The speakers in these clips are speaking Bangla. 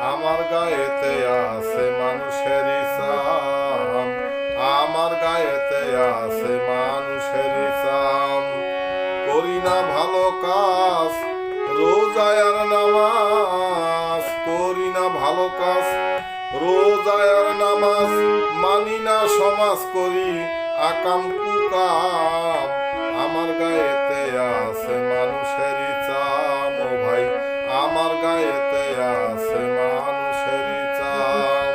আমার গায়েতে আছে মানুষেরই চাম, আমার গায়েতে আছে মানুষেরই চাম। করি না ভালো কাজ, রোজায় আর নামাজ, করি না ভালো কাজ, রোজায় আর নামাজ, মানি না সমাজ, করি আকাম কুকাম। আমার গায়েতে আছে মানুষেরই চাম, ও ভাই আমার গায়েতে আছে মানুষেরই চাম।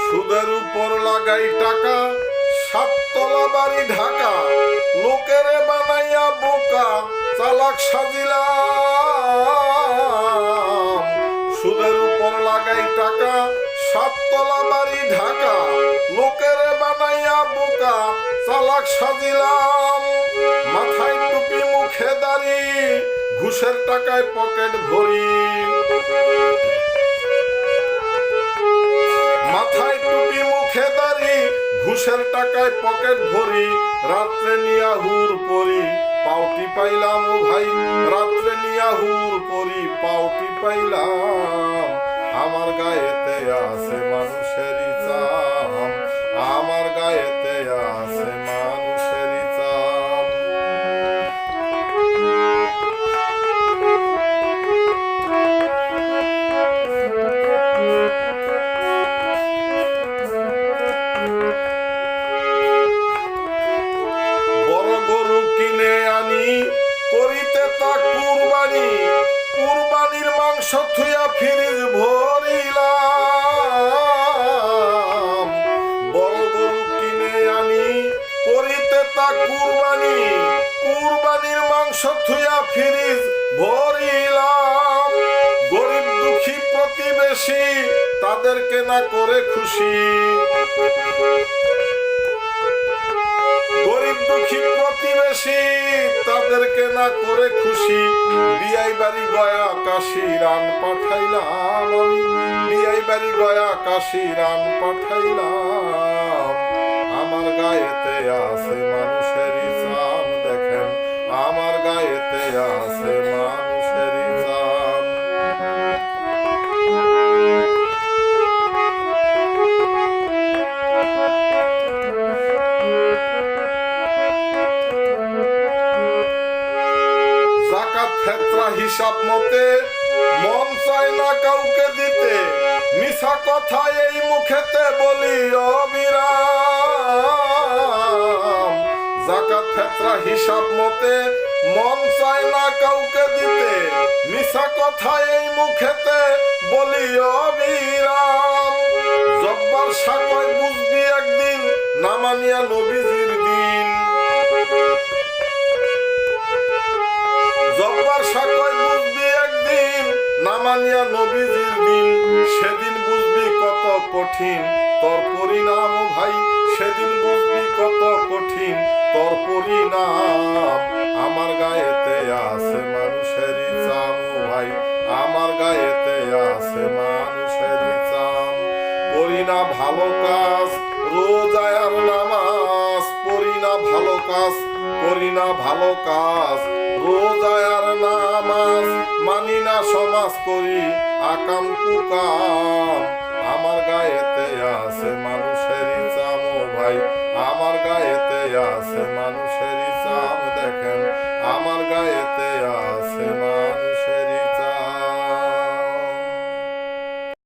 সুদের উপর লাগাই টাকা, সাততলা বাড়ি ঢাকা, লোকেরে বানাইয়া বোকা চালাক সাজিলাম। সুদের উপর লাগাই টাকা, সাততলা বাড়ি ঢাকা, লোকেরে বানাইয়া বোকা চালাক সাজিলাম। মাথায় টুপি মুখে দাড়ি, ঘুষের টাকায় পকেট ভরি। মাথায় টুপি মুখে দাড়ি, ঘুষের টাকায় পকেট ভরি। রাত্রে নিয়া হুর পরি, পাউটি পাইলাম ও ভাই, রাত্রে নিয়া হুর পরি, পাউটি পাইলাম। আমার গায়েতে আছে মানুষেরই চাম, আমার গায়েতে আছে মানুষেরই চাম। বড় গরু কিনে আনি, করিতে তা কুরবানি, কুরবানির মাংস থুয়া ফ্রিজ ভরিলাম। বড় গরু কিনে আনি, করিতে তা কুরবানি, কুরবানির মাংস থুয়া ফ্রিজ ভরিলাম। গরিব দুঃখী প্রতিবেশী, তাদেরকে না করে খুশি। গরিব দুঃখী প্রতিবেশী, তাদেরকে না করে খুশি। বিয়াই বাড়ি গয়া কাশি রান পাঠাইলাম আমি, বিয়াই বাড়ি গয়া কাশি রান পাঠাইলাম। আমার গায়েতে আছে মানুষেরই চাম, দেখেন আমার গায়েতে আছে মানুষেরই চাম। জাকাত ফেতরা হিসাব মতে, মন চায় না কাউকে দিতে, মিছা কথা এই মুখেতে বলি অবিরাম। জাকাত ফেতরা হিসাব মতে, মন চায় না কাউকে দিতে, মিছা কথা এই মুখেতে বলি অবিরাম। জব্বার সাকয় বুঝবি একদিন, না মানিয়া নবীজির দিন। জব্বার সাকয় বুঝবি একদিন, না মানিয়া নবীজির দিন। সেদিন বুঝবি কত কঠিন তোর পরিণাম ভাই, সেদিন বুঝবি কত কঠিন তোর পরিণাম। আমার গায়েতে আছে মানুষেরই চাম ভাই, আমার গায়েতে আছে মানুষেরই চাম। করি না ভালো কাজ, রোজায় আর নামাজ, করি না ভালো কাজ, করি না ভালো কাজ, রোজায় আর নামাজ, মানি না সমাজ, করি আকাম কুকাম। আমার গায়েতে আছে মানুষেরই চাম ভাই, আমার গায়েতে আছে মানুষেরই চাম, দেখেন আমার গায়েতে আছে